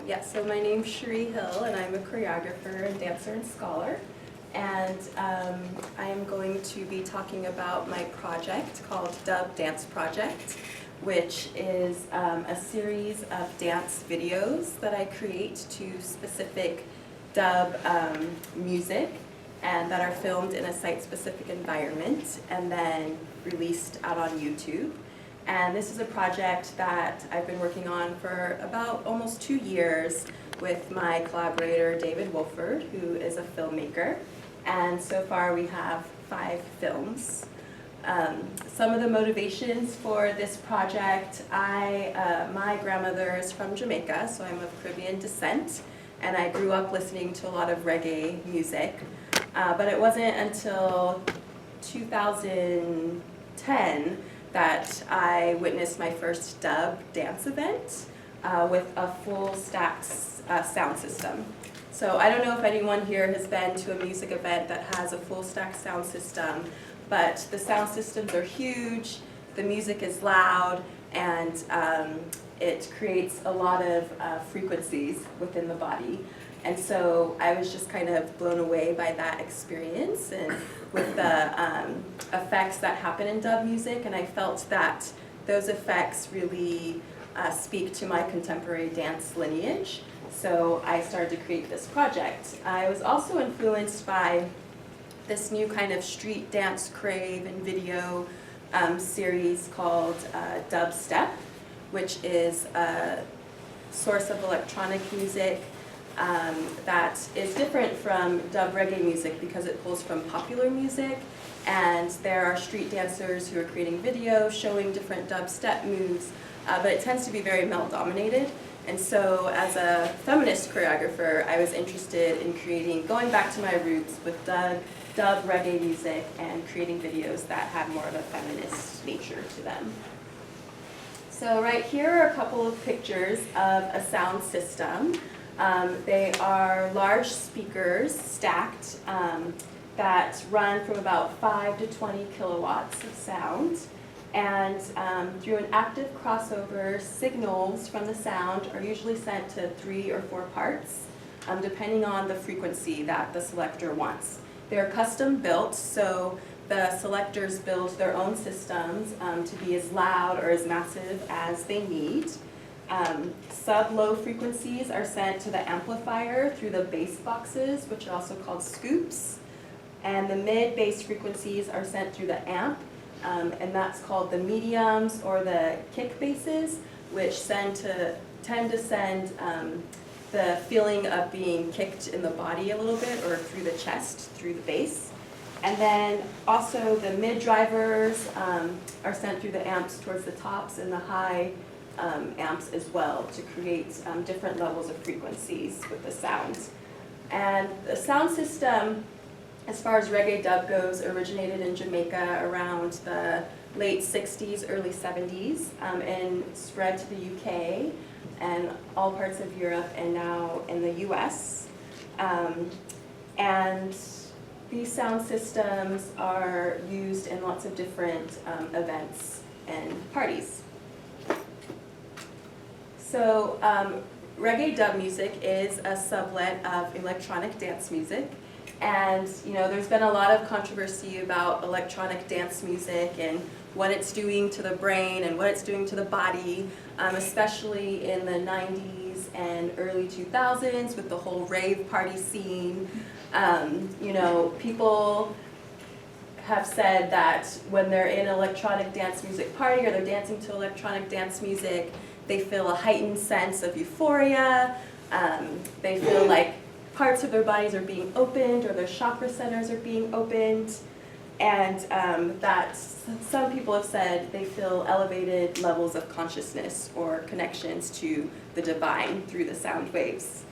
Yeah, so my name's Cherie Hill, and I'm a choreographer and dancer and scholar. And I am going to be talking about my project called Dub Dance Project, which is a series of dance videos that I create to specific dub music and that are filmed in a site-specific environment and then released out on YouTube. And this is a project that I've been working on for about almost 2 years with my collaborator David Wolford, who is a filmmaker. And so far we have 5 films. Some of the motivations for this project, my grandmother is from Jamaica, so I'm of Caribbean descent, and I grew up listening to a lot of reggae music. But it wasn't until 2010 that I witnessed my first dub dance event with a full stacked sound system. So I don't know if anyone here has been to a music event that has a full stacked sound system, but the sound systems are huge, the music is loud, and it creates a lot of frequencies within the body. And so I was just kind of blown away by that experience and with the effects that happen in dub music, and I felt that those effects really speak to my contemporary dance lineage. So I started to create this project. I was also influenced by this new kind of street dance crave and video series called dubstep, which is a source of electronic music that is different from dub reggae music because it pulls from popular music, and there are street dancers who are creating videos showing different dubstep moves, but it tends to be very male dominated. And so as a feminist choreographer, I was interested in going back to my roots with dub reggae music and creating videos that had more of a feminist nature to them. So right here are a couple of pictures of a sound system. They are large speakers stacked that run from about 5 to 20 kilowatts of sound. And through an active crossover, signals from the sound are usually sent to 3 or 4 parts, depending on the frequency that the selector wants. They're custom built, so the selectors build their own systems to be as loud or as massive as they need. Sub-low frequencies are sent to the amplifier through the bass boxes, which are also called scoops. And the mid-bass frequencies are sent through the amp, and that's called the mediums or the kick basses, which tend to send the feeling of being kicked in the body a little bit or through the chest, through the bass. And then also the mid-drivers are sent through the amps towards the tops and the high amps as well to create different levels of frequencies with the sound. And the sound system, as far as reggae dub goes, originated in Jamaica around the late 60s, early 70s, and spread to the UK and all parts of Europe and now in the US. And these sound systems are used in lots of different events and parties. So reggae dub music is a sublet of electronic dance music. And there's been a lot of controversy about electronic dance music and what it's doing to the brain and what it's doing to the body, especially in the 90s and early 2000s with the whole rave party scene. People have said that when they're in an electronic dance music party or they're dancing to electronic dance music, they feel a heightened sense of euphoria. They feel like parts of their bodies are being opened or their chakra centers are being opened. And that some people have said they feel elevated levels of consciousness or connections to the divine through the sound waves.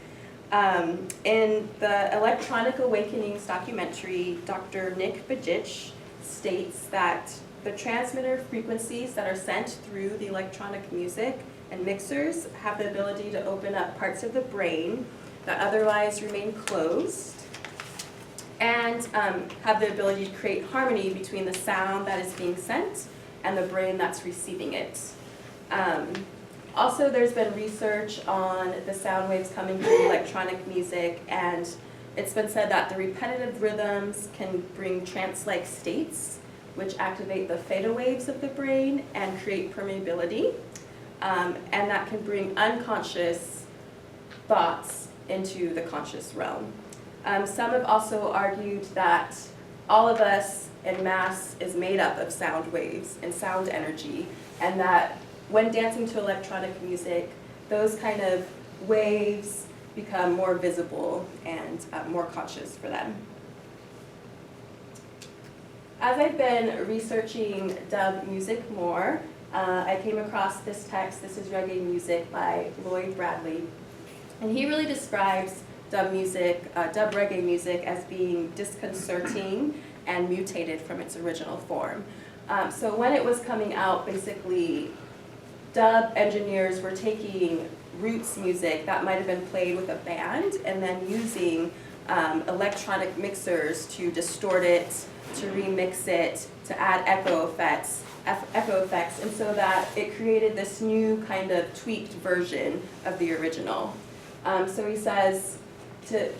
In the Electronic Awakenings documentary, Dr. Nick Bajich states that the transmitter frequencies that are sent through the electronic music and mixers have the ability to open up parts of the brain that otherwise remain closed, and have the ability to create harmony between the sound that is being sent and the brain that's receiving it. Also, there's been research on the sound waves coming from electronic music, and it's been said that the repetitive rhythms can bring trance-like states, which activate the theta waves of the brain and create permeability, and that can bring unconscious thoughts into the conscious realm. Some have also argued that all of us en masse is made up of sound waves and sound energy, and that when dancing to electronic music, those kind of waves become more visible and more conscious for them. As I've been researching dub music more, I came across this text. This is Reggae Music by Lloyd Bradley. And he really describes dub reggae music as being disconcerting and mutated from its original form. So when it was coming out, basically, dub engineers were taking roots music that might have been played with a band and then using electronic mixers to distort it, to remix it, to add echo effects, and so that it created this new kind of tweaked version of the original. So he says,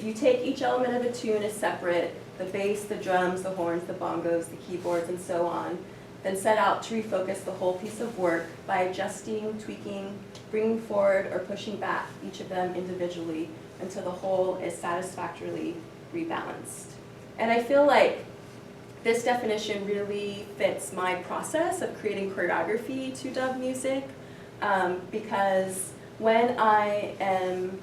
you take each element of a tune as separate, the bass, the drums, the horns, the bongos, the keyboards, and so on, then set out to refocus the whole piece of work by adjusting, tweaking, bringing forward, or pushing back each of them individually until the whole is satisfactorily rebalanced. And I feel like this definition really fits my process of creating choreography to dub music, because when I am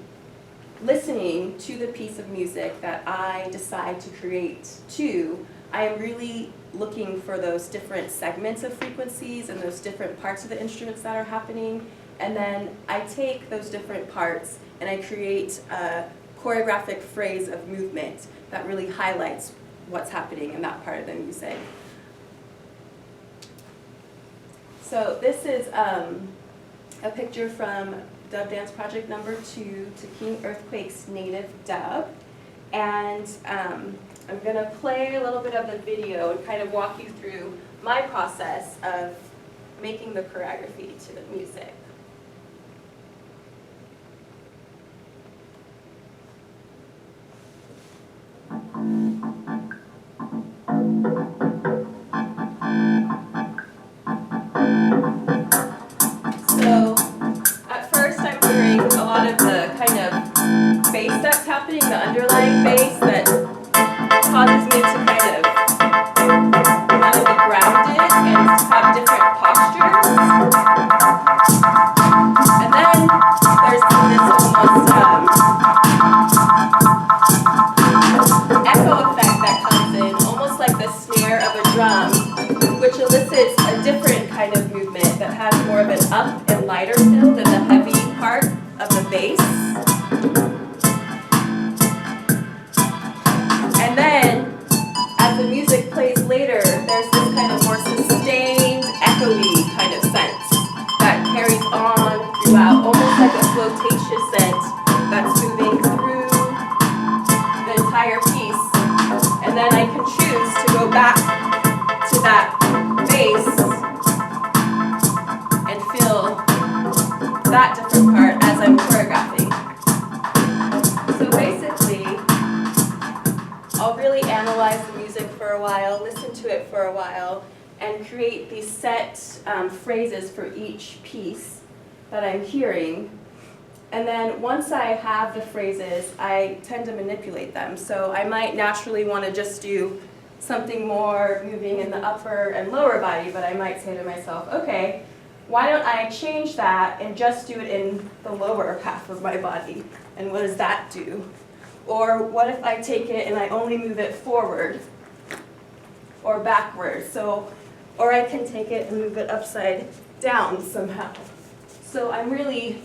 listening to the piece of music that I decide to create to, I am really looking for those different segments of frequencies and those different parts of the instruments that are happening, and then I take those different parts and I create a choreographic phrase of movement that really highlights what's happening in that part of the music. So this is a picture from Dub Dance Project number 2 to King Earthquake's native dub. And I'm going to play a little bit of the video and kind of walk you through my process of making the choreography to the music. So at first I'm hearing a lot of the kind of bass that's happening, the underlying bass that causes me to kind of be grounded and have different postures. And then there's this almost echo effect that comes in, almost like the snare of a drum, which elicits a different kind of movement that has more of an up and lighter feel than the heavy part of the bass. And then, as the music plays later, there's this kind of more sustained, echoey kind of sense that carries on throughout, almost like a flotatious sense that's moving through the entire piece. And then I can choose to go back to that bass and feel that different part as I'm choreographing. So basically, I'll really analyze the music for a while, listen to it for a while, and create these set phrases for each piece that I'm hearing. And then once I have the phrases, I tend to manipulate them. So I might naturally want to just do something more moving in the upper and lower body, but I might say to myself, okay, why don't I change that and just do it in the lower half of my body? And what does that do? Or what if I take it and I only move it forward or backwards? Or I can take it and move it upside down somehow. So I'm really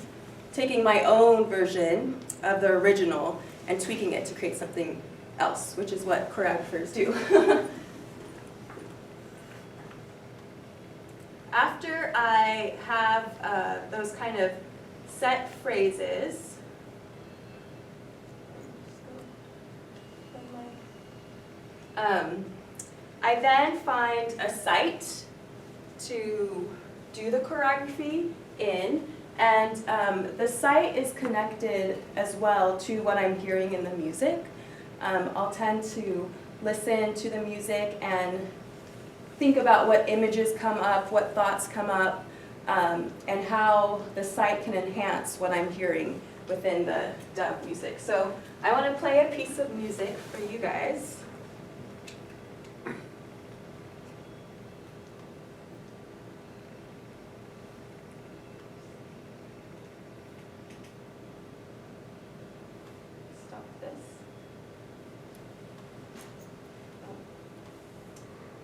taking my own version of the original and tweaking it to create something else, which is what choreographers do. After I have those kind of set phrases, I then find a site to do the choreography in. And the sight is connected as well to what I'm hearing in the music. I'll tend to listen to the music and think about what images come up, what thoughts come up, and how the sight can enhance what I'm hearing within the dub music. So I want to play a piece of music for you guys. Stop this. Oh.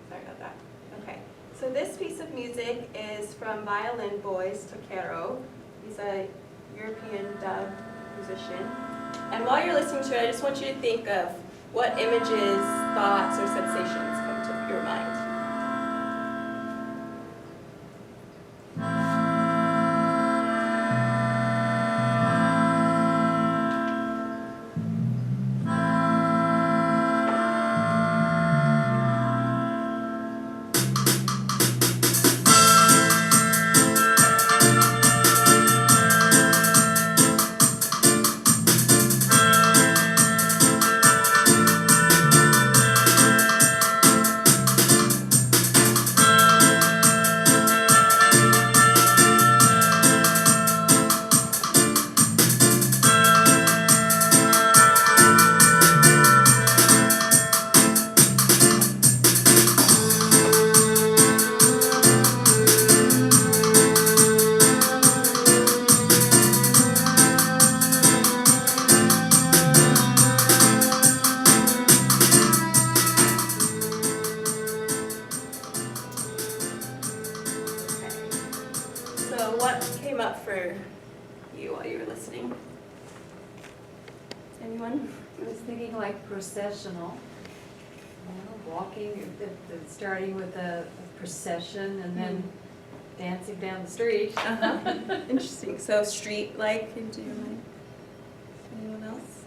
Sorry about that. Okay. So this piece of music is from Violin Boys Toquero. He's a European dub musician. And while you're listening to it, I just want you to think of what images, thoughts, or sensations come to your mind. So what came up for you while you were listening? Anyone? I was thinking like processional, walking, starting with a procession and then dancing down the street. Interesting. So street-like into your mind. Anyone else?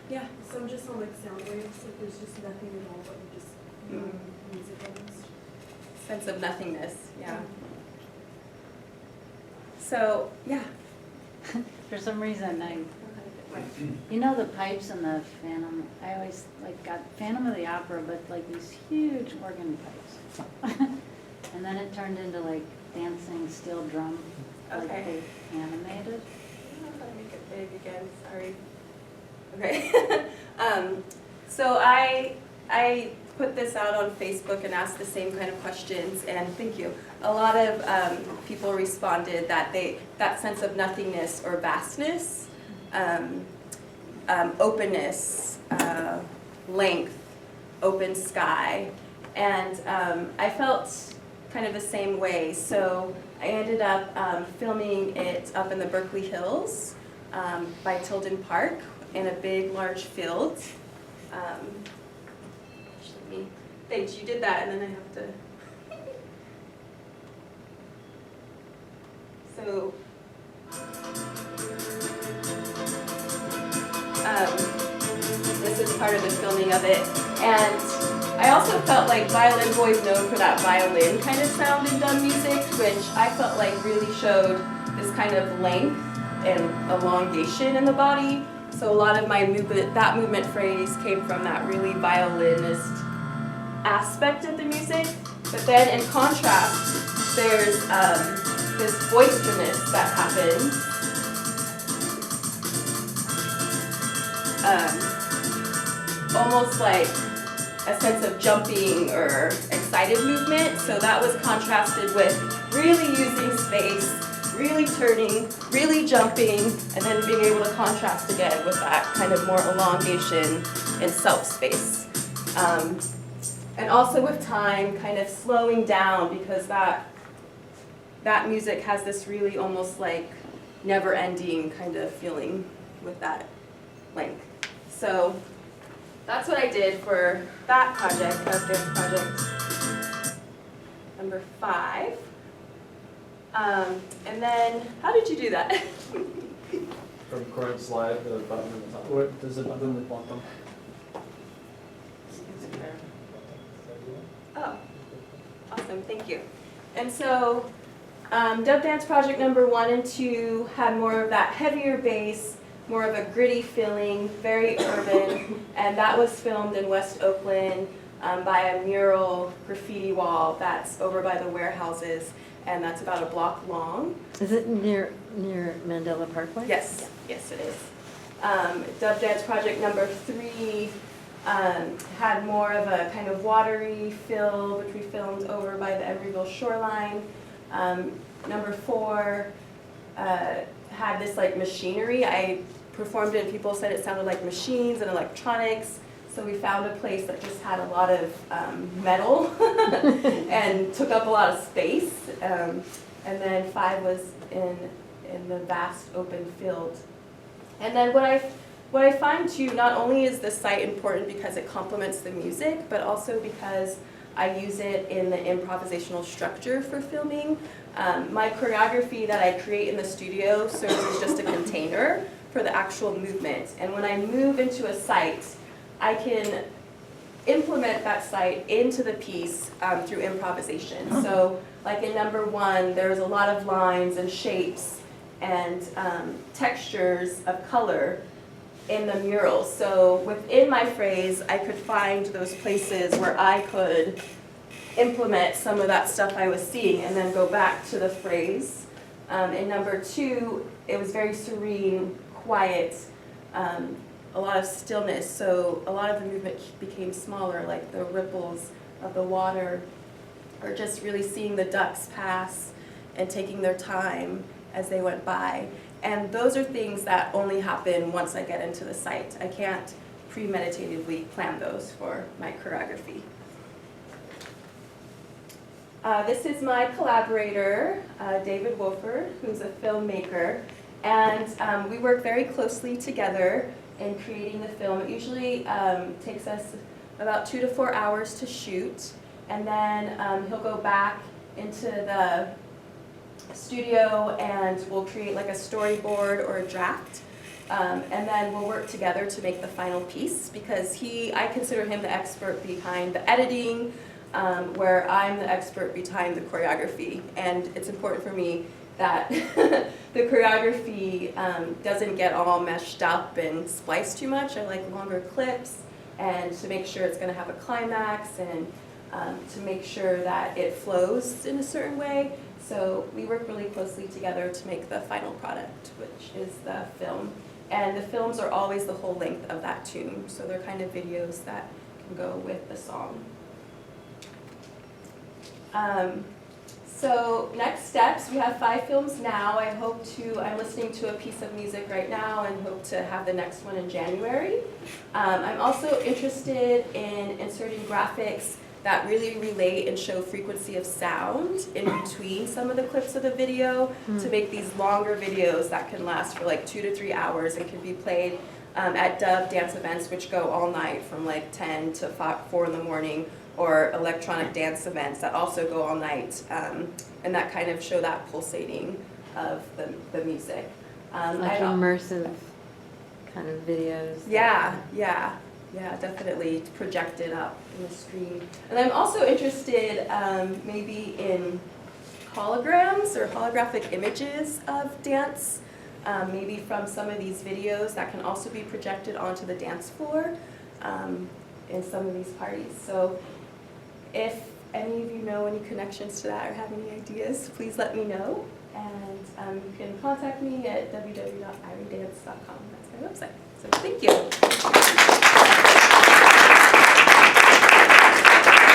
Yeah. Some just sound like sound waves, like there's just nothing at all, but you just music almost. Sense of nothingness. Yeah. So yeah. For some reason, you know the pipes in the Phantom, I always got Phantom of the Opera, but these huge organ pipes. And then it turned into dancing steel drum, Okay. they animated. I don't know if I make it big again, sorry. Okay. So I put this out on Facebook and asked the same kind of questions, and thank you. A lot of people responded that that sense of nothingness or vastness, openness, length, open sky, and I felt kind of the same way. So I ended up filming it up in the Berkeley Hills by Tilden Park in a big, large field. Thanks, you did that, and then I have to. So, this is part of the filming of it, and I also felt like Violin Boy's known for that violin kind of sound in dub music, which I felt like really showed this kind of length and elongation in the body. So a lot of my movement, that movement phrase came from that really violinist aspect of the music. But then in contrast, there's this boisterousness that happens. Almost like a sense of jumping or excited movement. So that was contrasted with really using space, really turning, really jumping, and then being able to contrast again with that kind of more elongation and self-space. And also with time, kind of slowing down, because that music has this really almost like never-ending kind of feeling with that length. So that's what I did for that project, dance project number 5. And then, how did you do that? From current slide, the button at the top. What does the button at the bottom? Oh, awesome, thank you. And so Dub Dance Project number 1 and 2 had more of that heavier bass, more of a gritty feeling, very urban, and that was filmed in West Oakland by a mural graffiti wall that's over by the warehouses, and that's about a block long. Is it near Mandela Parkway? Yes, yes it is. Dub Dance Project number 3 had more of a kind of watery feel, which we filmed over by the Embryville shoreline. Number 4 had this like machinery. I performed it and people said it sounded like machines and electronics. So we found a place that just had a lot of metal and took up a lot of space. And then 5 was in the vast open field. And then what I find too, not only is the site important because it complements the music, but also because I use it in the improvisational structure for filming. My choreography that I create in the studio serves as just a container for the actual movement. And when I move into a site, I can implement that site into the piece through improvisation. So like in number 1, there's a lot of lines and shapes and textures of color in the mural. So within my phrase, I could find those places where I could implement some of that stuff I was seeing and then go back to the phrase. In number 2, it was very serene, quiet, a lot of stillness, so a lot of the movement became smaller, like the ripples of the water, or just really seeing the ducks pass and taking their time as they went by. And those are things that only happen once I get into the site. I can't premeditatively plan those for my choreography. This is my collaborator, David Wolford, who's a filmmaker, and we work very closely together in creating the film. It usually takes us about 2 to 4 hours to shoot, and then he'll go back into the studio and we'll create like a storyboard or a draft, and then we'll work together to make the final piece, because I consider him the expert behind the editing, where I'm the expert behind the choreography. And it's important for me that the choreography doesn't get all meshed up and spliced too much. I like longer clips, and to make sure it's going to have a climax, and to make sure that it flows in a certain way. So we work really closely together to make the final product, which is the film. And the films are always the whole length of that tune, so they're kind of videos that can go with the song. So next steps, we have 5 films now. I'm listening to a piece of music right now and hope to have the next one in January. I'm also interested in inserting graphics that really relate and show frequency of sound in between some of the clips of the video, to make these longer videos that can last for like 2 to 3 hours and can be played at dub dance events, which go all night from like 10 to 4 in the morning, or electronic dance events that also go all night, and that kind of show that pulsating of the music. Like immersive kind of videos. Yeah, definitely projected up in the screen. And I'm also interested maybe in holograms or holographic images of dance, maybe from some of these videos that can also be projected onto the dance floor in some of these parties. So if any of you know any connections to that or have any ideas, please let me know. And you can contact me at www.iridance.com. That's my website. So thank you.